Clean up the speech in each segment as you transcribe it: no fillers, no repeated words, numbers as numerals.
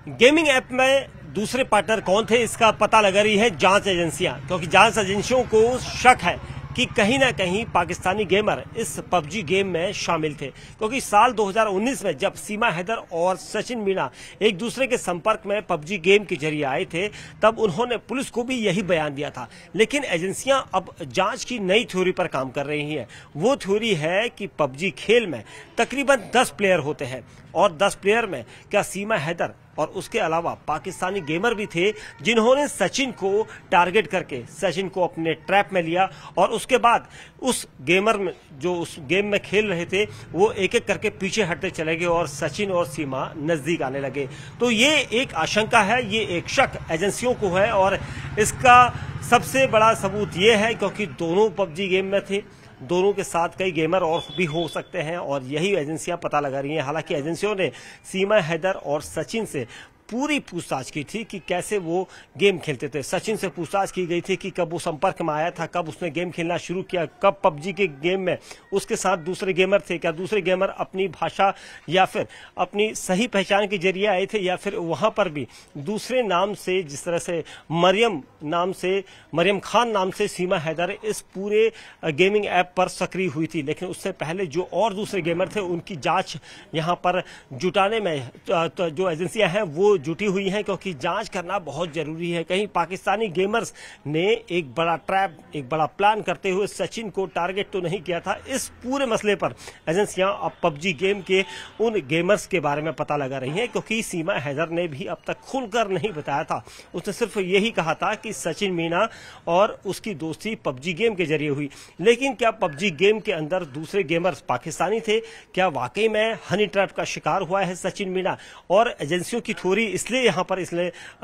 Gaming app में दूसरे partner कौन थे इसका पता लगा रही है जांच एजेंसियां, क्योंकि जांच एजेंसियों को शक है कि कहीं ना कहीं पाकिस्तानी गेमर इस पबजी गेम में शामिल थे। क्योंकि साल 2019 में जब सीमा हैदर और सचिन मीणा एक दूसरे के संपर्क में पबजी गेम के जरिए आए थे, तब उन्होंने पुलिस को भी यही बयान दिया था। लेकिन एजेंसियां अब जांच की नई थ्योरी पर काम कर रही हैं। वो थ्योरी है कि पबजी खेल में तकरीबन 10 प्लेयर होते हैं और 10 प्लेयर में क्या सीमा हैदर और उसके अलावा पाकिस्तानी गेमर भी थे, जिन्होंने सचिन को टारगेट करके सचिन को अपने ट्रैप में लिया और उसके बाद उस गेमर में जो उस गेम में खेल रहे थे वो एक एक करके पीछे हटते चले गए और सचिन और सीमा नजदीक आने लगे। तो ये एक आशंका है, ये एक शक एजेंसियों को है और इसका सबसे बड़ा सबूत ये है क्योंकि दोनों पबजी गेम में थे, दोनों के साथ कई गेमर और भी हो सकते हैं और यही एजेंसियां पता लगा रही हैं। हालांकि एजेंसियों ने सीमा हैदर और सचिन से पूरी पूछताछ की थी कि कैसे वो गेम खेलते थे। सचिन से पूछताछ की गई थी कि कब वो संपर्क में आया था, कब उसने गेम खेलना शुरू किया, कब पबजी के गेम में उसके साथ दूसरे गेमर थे, क्या दूसरे गेमर अपनी भाषा या फिर अपनी सही पहचान के जरिए आए थे या फिर वहां पर भी दूसरे नाम से, जिस तरह से मरियम खान नाम से सीमा हैदर इस पूरे गेमिंग ऐप पर सक्रिय हुई थी। लेकिन उससे पहले जो और दूसरे गेमर थे उनकी जांच यहां पर जुटाने में जो एजेंसियां हैं वो जुटी हुई हैं, क्योंकि जांच करना बहुत जरूरी है। कहीं पाकिस्तानी गेमर्स ने एक बड़ा ट्रैप, एक बड़ा प्लान करते हुए सचिन को टारगेट तो नहीं किया था। इस पूरे मसले पर एजेंसियां अब पबजी गेम के उन गेमर्स के बारे में पता लगा रही हैं, क्योंकि सीमा हैदर ने भी अब तक खुलकर नहीं बताया था। उसने सिर्फ यही कहा था कि सचिन मीणा और उसकी दोस्ती पबजी गेम के जरिए हुई। लेकिन क्या पबजी गेम के अंदर दूसरे गेमर्स पाकिस्तानी थे? क्या वाकई में हनी ट्रैप का शिकार हुआ है सचिन मीणा? और एजेंसियों की थ्योरी इसलिए यहां पर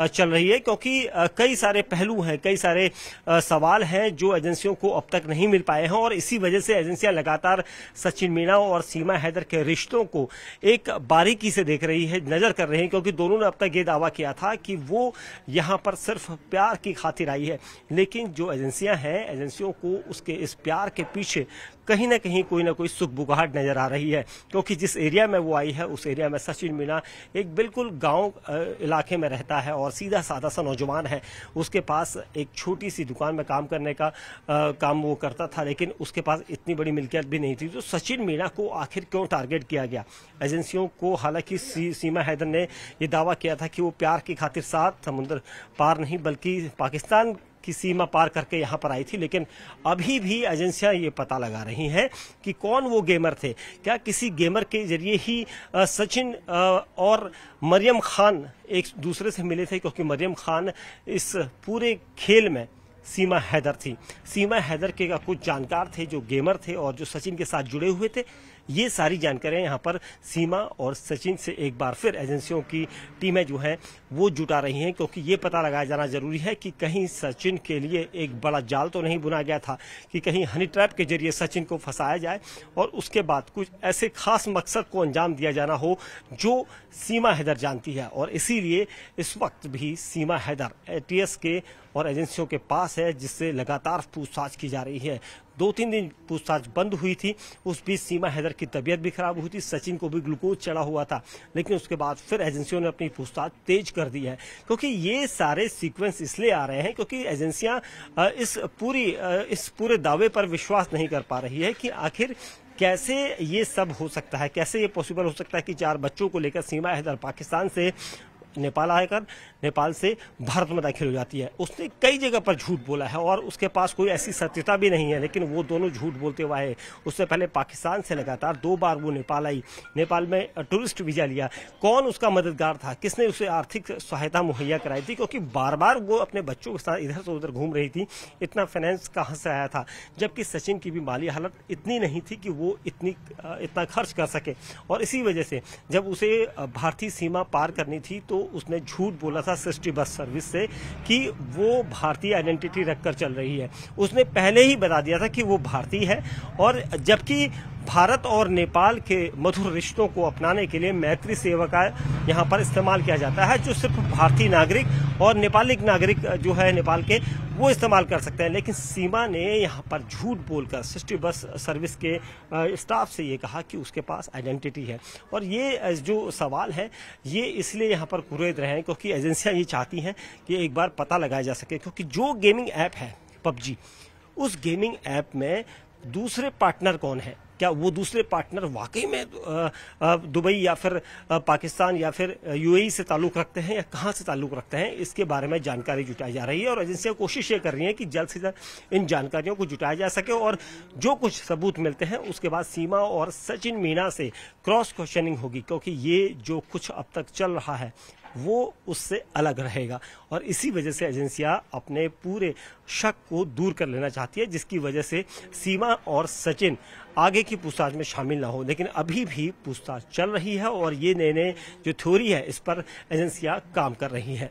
चल रही है क्योंकि कई सारे पहलू हैं, कई सारे सवाल हैं जो एजेंसियों को अब तक नहीं मिल पाए हैं और इसी वजह से एजेंसियां लगातार सचिन मीणा और सीमा हैदर के रिश्तों को एक बारीकी से देख रही है, नजर कर रही है, क्योंकि दोनों ने अब तक ये दावा किया था कि वो यहां पर सिर्फ प्यार की खातिर आई है। लेकिन जो एजेंसियां हैं, एजेंसियों को उसके इस प्यार के पीछे कहीं ना कहीं कोई ना कोई सुखबुगाहट नजर आ रही है, क्योंकि जिस एरिया में वो आई है उस एरिया में सचिन मीणा एक बिल्कुल गांव इलाके में रहता है और सीधा साधा सा नौजवान है। उसके पास एक छोटी सी दुकान में काम करने का काम वो करता था, लेकिन उसके पास इतनी बड़ी मिल्कियत भी नहीं थी। तो सचिन मीणा को आखिर क्यों टारगेट किया गया? एजेंसियों को हालांकि सीमा हैदर ने ये दावा किया था कि वो प्यार की खातिर साथ समुद्र पार नहीं बल्कि पाकिस्तान की सीमा पार करके यहां पर आई थी। लेकिन अभी भी एजेंसियां ये पता लगा रही हैं कि कौन वो गेमर थे। क्या किसी गेमर के जरिए ही सचिन और मरियम खान एक दूसरे से मिले थे? क्योंकि मरियम खान इस पूरे खेल में सीमा हैदर थी। सीमा हैदर के कुछ जानकार थे जो गेमर थे और जो सचिन के साथ जुड़े हुए थे। ये सारी जानकारियां यहां पर सीमा और सचिन से एक बार फिर एजेंसियों की टीमें जो हैं वो जुटा रही हैं, क्योंकि ये पता लगाया जाना जरूरी है कि कहीं सचिन के लिए एक बड़ा जाल तो नहीं बुना गया था कि कहीं हनी ट्रैप के जरिए सचिन को फंसाया जाए और उसके बाद कुछ ऐसे खास मकसद को अंजाम दिया जाना हो जो सीमा हैदर जानती है। और इसीलिए इस वक्त भी सीमा हैदर एटीएस के और एजेंसियों के पास है, जिससे लगातार पूछताछ की जा रही है। 2-3 दिन पूछताछ बंद हुई थी, उस बीच सीमा हैदर की तबीयत भी खराब हुई थी, सचिन को भी ग्लूकोज चढ़ा हुआ था। लेकिन उसके बाद फिर एजेंसियों ने अपनी पूछताछ तेज कर दी है, क्योंकि ये सारे सीक्वेंस इसलिए आ रहे हैं क्योंकि एजेंसियां इस पूरे दावे पर विश्वास नहीं कर पा रही है कि आखिर कैसे ये सब हो सकता है, कैसे ये पॉसिबल हो सकता है कि 4 बच्चों को लेकर सीमा हैदर पाकिस्तान से नेपाल आकर नेपाल से भारत में दाखिल हो जाती है। उसने कई जगह पर झूठ बोला है और उसके पास कोई ऐसी सत्यता भी नहीं है, लेकिन वो दोनों झूठ बोलते हुए आए। उससे पहले पाकिस्तान से लगातार 2 बार वो नेपाल आई, नेपाल में टूरिस्ट वीजा लिया। कौन उसका मददगार था, किसने उसे आर्थिक सहायता मुहैया कराई थी? क्योंकि बार बार वो अपने बच्चों के साथ इधर से उधर घूम रही थी। इतना फाइनेंस कहाँ से आया था? जबकि सचिन की भी माली हालत इतनी नहीं थी कि वो इतना खर्च कर सके। और इसी वजह से जब उसे भारतीय सीमा पार करनी थी तो उसने झूठ बोला था सिटी बस सर्विस से कि वो भारतीय आइडेंटिटी रखकर चल रही है। उसने पहले ही बता दिया था कि वो भारतीय है, और जबकि भारत और नेपाल के मधुर रिश्तों को अपनाने के लिए मैत्री सेवा का यहाँ पर इस्तेमाल किया जाता है, जो सिर्फ भारतीय नागरिक और नेपाली नागरिक जो है नेपाल के वो इस्तेमाल कर सकते हैं। लेकिन सीमा ने यहाँ पर झूठ बोलकर सिटी बस सर्विस के स्टाफ से ये कहा कि उसके पास आइडेंटिटी है। और ये जो सवाल है ये इसलिए यहाँ पर कुरेद रहे हैं क्योंकि एजेंसियां ये चाहती हैं कि एक बार पता लगाया जा सके, क्योंकि जो गेमिंग ऐप है पबजी, उस गेमिंग ऐप में दूसरे पार्टनर कौन है, क्या वो दूसरे पार्टनर वाकई में दुबई या फिर पाकिस्तान या फिर यूएई से ताल्लुक रखते हैं या कहां से ताल्लुक रखते हैं, इसके बारे में जानकारी जुटाई जा रही है। और एजेंसियां कोशिश ये कर रही हैं कि जल्द से जल्द इन जानकारियों को जुटाया जा सके और जो कुछ सबूत मिलते हैं उसके बाद सीमा और सचिन मीना से क्रॉस क्वेश्चनिंग होगी, क्योंकि ये जो कुछ अब तक चल रहा है वो उससे अलग रहेगा। और इसी वजह से एजेंसियां अपने पूरे शक को दूर कर लेना चाहती है, जिसकी वजह से सीमा और सचिन आगे की पूछताछ में शामिल ना हो। लेकिन अभी भी पूछताछ चल रही है और ये नए नए जो थ्योरी है इस पर एजेंसियां काम कर रही हैं।